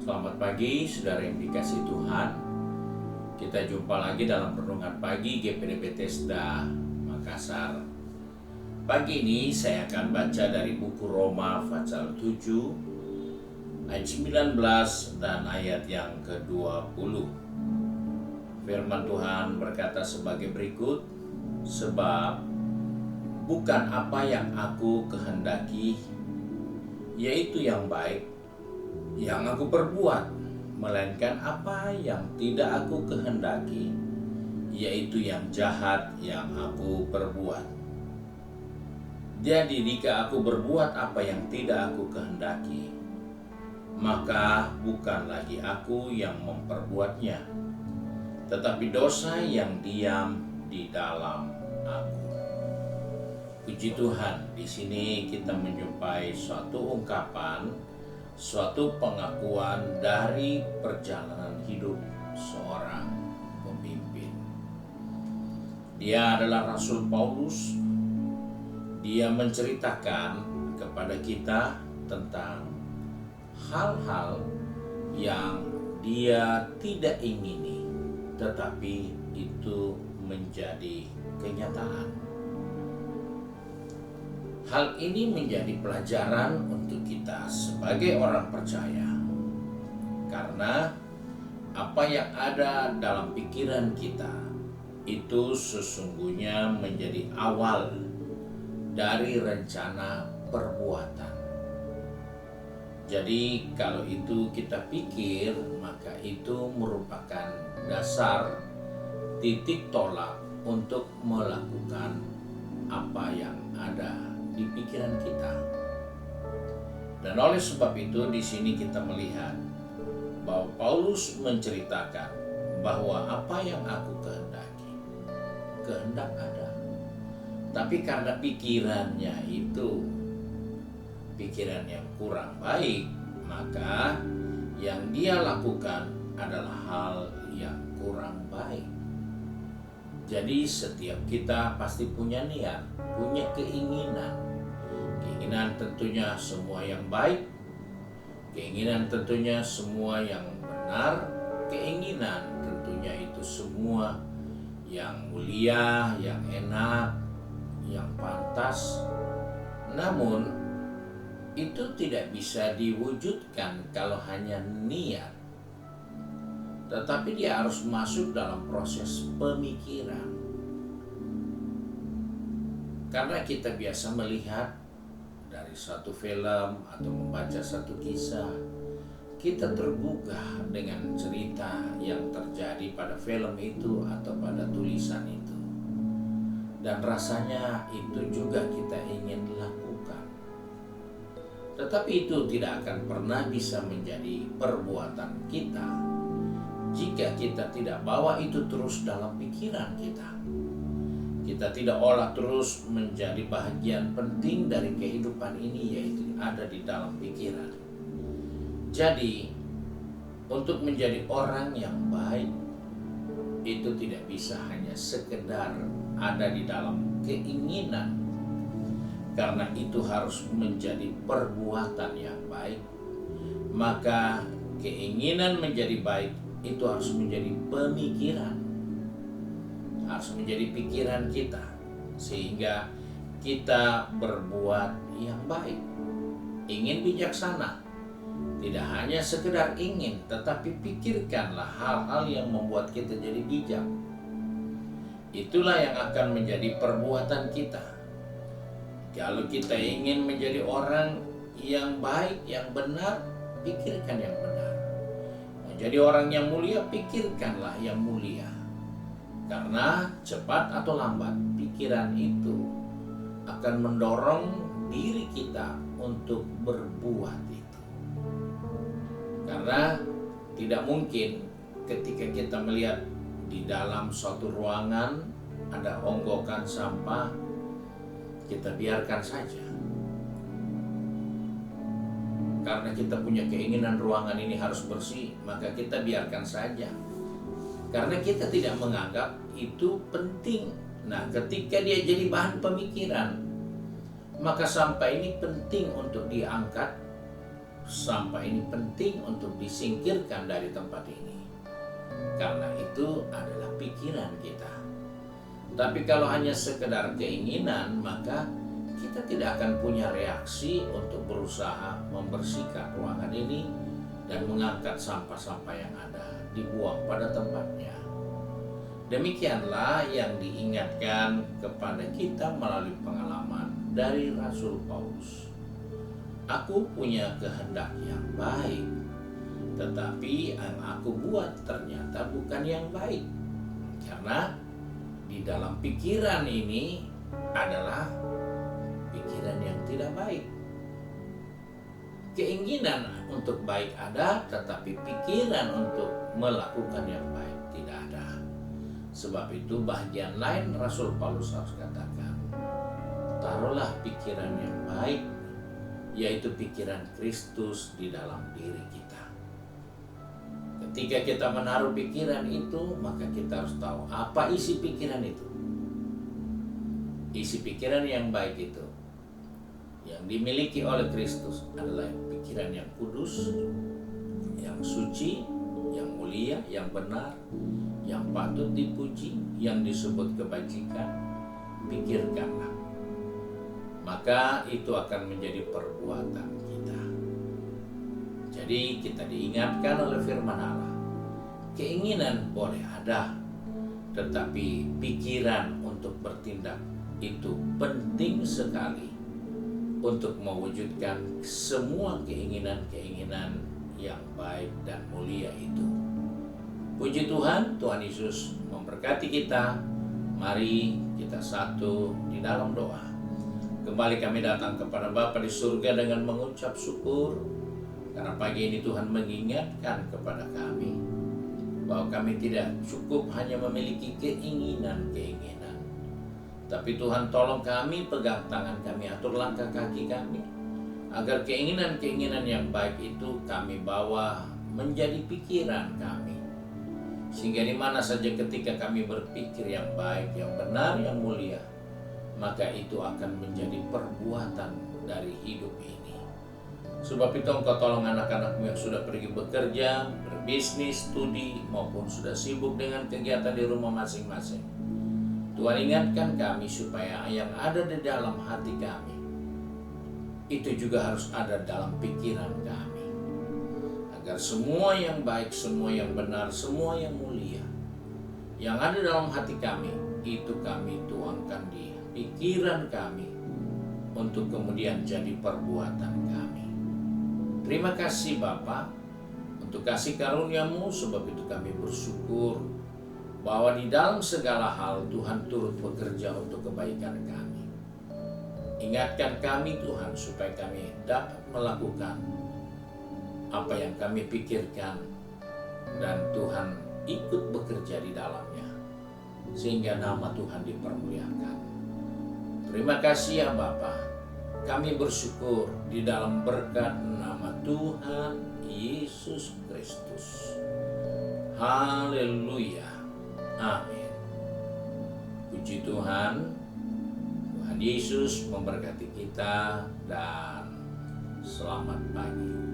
Selamat pagi, saudara yang dikasihi Tuhan. Kita jumpa lagi dalam renungan pagi GPD Bethesda Makassar. Pagi ini saya akan baca dari buku Roma pasal 7 ayat 19 dan ayat yang ke-20. Firman Tuhan berkata sebagai berikut, sebab bukan apa yang aku kehendaki, yaitu yang baik, yang aku perbuat, melainkan apa yang tidak aku kehendaki, yaitu yang jahat yang aku perbuat. Jadi jika aku berbuat apa yang tidak aku kehendaki, maka bukan lagi aku yang memperbuatnya, tetapi dosa yang diam di dalam aku. Puji Tuhan, di sini kita menjumpai suatu ungkapan, suatu pengakuan dari perjalanan hidup seorang pemimpin. Dia adalah Rasul Paulus. Dia menceritakan kepada kita tentang hal-hal yang dia tidak ingini, tetapi itu menjadi kenyataan. Hal ini menjadi pelajaran untuk kita sebagai orang percaya, karena apa yang ada dalam pikiran kita itu sesungguhnya menjadi awal dari rencana perbuatan. Jadi kalau itu kita pikir, maka itu merupakan dasar titik tolak untuk melakukan apa yang ada di pikiran kita. Dan oleh sebab itu di sini kita melihat bahwa Paulus menceritakan bahwa apa yang aku kehendaki, kehendak ada. Tapi karena pikirannya itu pikiran yang kurang baik, maka yang dia lakukan adalah hal yang kurang baik. Jadi setiap kita pasti punya niat, punya keinginan. Keinginan tentunya semua yang baik, keinginan tentunya semua yang benar, keinginan tentunya itu semua yang mulia, yang enak, yang pantas. Namun itu tidak bisa diwujudkan kalau hanya niat, tetapi dia harus masuk dalam proses pemikiran. Karena kita biasa melihat dari satu film atau membaca satu kisah, kita tergugah dengan cerita yang terjadi pada film itu atau pada tulisan itu. Dan rasanya itu juga kita ingin lakukan. Tetapi itu tidak akan pernah bisa menjadi perbuatan kita jika kita tidak bawa itu terus dalam pikiran kita. Kita tidak olah terus menjadi bahagian penting dari kehidupan ini, yaitu ada di dalam pikiran. Jadi, untuk menjadi orang yang baik, itu tidak bisa hanya sekedar ada di dalam keinginan, karena itu harus menjadi perbuatan yang baik. Maka keinginan menjadi baik itu harus menjadi pemikiran, harus menjadi pikiran kita, sehingga kita berbuat yang baik. Ingin bijaksana, tidak hanya sekedar ingin, tetapi pikirkanlah hal-hal yang membuat kita jadi bijak. Itulah yang akan menjadi perbuatan kita. Kalau kita ingin menjadi orang yang baik, yang benar, pikirkan yang benar. Menjadi orang yang mulia, pikirkanlah yang mulia. Karena cepat atau lambat pikiran itu akan mendorong diri kita untuk berbuat itu. Karena tidak mungkin ketika kita melihat di dalam suatu ruangan ada onggokan sampah, kita biarkan saja. Karena kita punya keinginan ruangan ini harus bersih, maka kita biarkan saja. Karena kita tidak menganggap itu penting. Nah, ketika dia jadi bahan pemikiran, maka sampah ini penting untuk diangkat, sampah ini penting untuk disingkirkan dari tempat ini, karena itu adalah pikiran kita. Tapi kalau hanya sekedar keinginan, maka kita tidak akan punya reaksi untuk berusaha membersihkan ruangan ini dan mengangkat sampah-sampah yang ada, dibuang pada tempatnya. Demikianlah yang diingatkan kepada kita melalui pengalaman dari Rasul Paulus. Aku punya kehendak yang baik, tetapi yang aku buat ternyata bukan yang baik. Karena di dalam pikiran ini adalah pikiran yang tidak baik. Keinginan untuk baik ada, tetapi pikiran untuk melakukan yang baik tidak ada. Sebab itu bagian lain Rasul Paulus harus katakan, taruhlah pikiran yang baik, yaitu pikiran Kristus di dalam diri kita. Ketika kita menaruh pikiran itu, maka kita harus tahu apa isi pikiran itu. Isi pikiran yang baik itu, yang dimiliki oleh Kristus adalah pikiran yang kudus, yang suci, yang mulia, yang benar, yang patut dipuji, yang disebut kebajikan. Pikirkanlah, maka itu akan menjadi perbuatan kita. Jadi kita diingatkan oleh firman Allah, keinginan boleh ada, tetapi pikiran untuk bertindak itu penting sekali untuk mewujudkan semua keinginan-keinginan yang baik dan mulia itu. Puji Tuhan, Tuhan Yesus memberkati kita. Mari kita satu di dalam doa. Kembali kami datang kepada Bapa di surga dengan mengucap syukur, karena pagi ini Tuhan mengingatkan kepada kami bahwa kami tidak cukup hanya memiliki keinginan-keinginan, tapi Tuhan tolong kami, pegang tangan kami, atur langkah kaki kami, agar keinginan-keinginan yang baik itu kami bawa menjadi pikiran kami. Sehingga di mana saja ketika kami berpikir yang baik, yang benar, yang mulia, maka itu akan menjadi perbuatan dari hidup ini. Sebab itu Engkau tolong anak-anakmu yang sudah pergi bekerja, berbisnis, studi, maupun sudah sibuk dengan kegiatan di rumah masing-masing. Tuhan ingatkan kami supaya yang ada di dalam hati kami itu juga harus ada dalam pikiran kami, agar semua yang baik, semua yang benar, semua yang mulia yang ada dalam hati kami itu kami tuangkan di pikiran kami untuk kemudian jadi perbuatan kami. Terima kasih Bapa untuk kasih karunia-Mu, sebab itu kami bersyukur bahwa di dalam segala hal Tuhan turut bekerja untuk kebaikan kami. Ingatkan kami Tuhan supaya kami dapat melakukan apa yang kami pikirkan, dan Tuhan ikut bekerja di dalamnya sehingga nama Tuhan dipermuliakan. Terima kasih ya Bapa. Kami bersyukur di dalam berkat nama Tuhan Yesus Kristus. Haleluya. Amin. Puji Tuhan. Tuhan Yesus memberkati kita dan selamat pagi.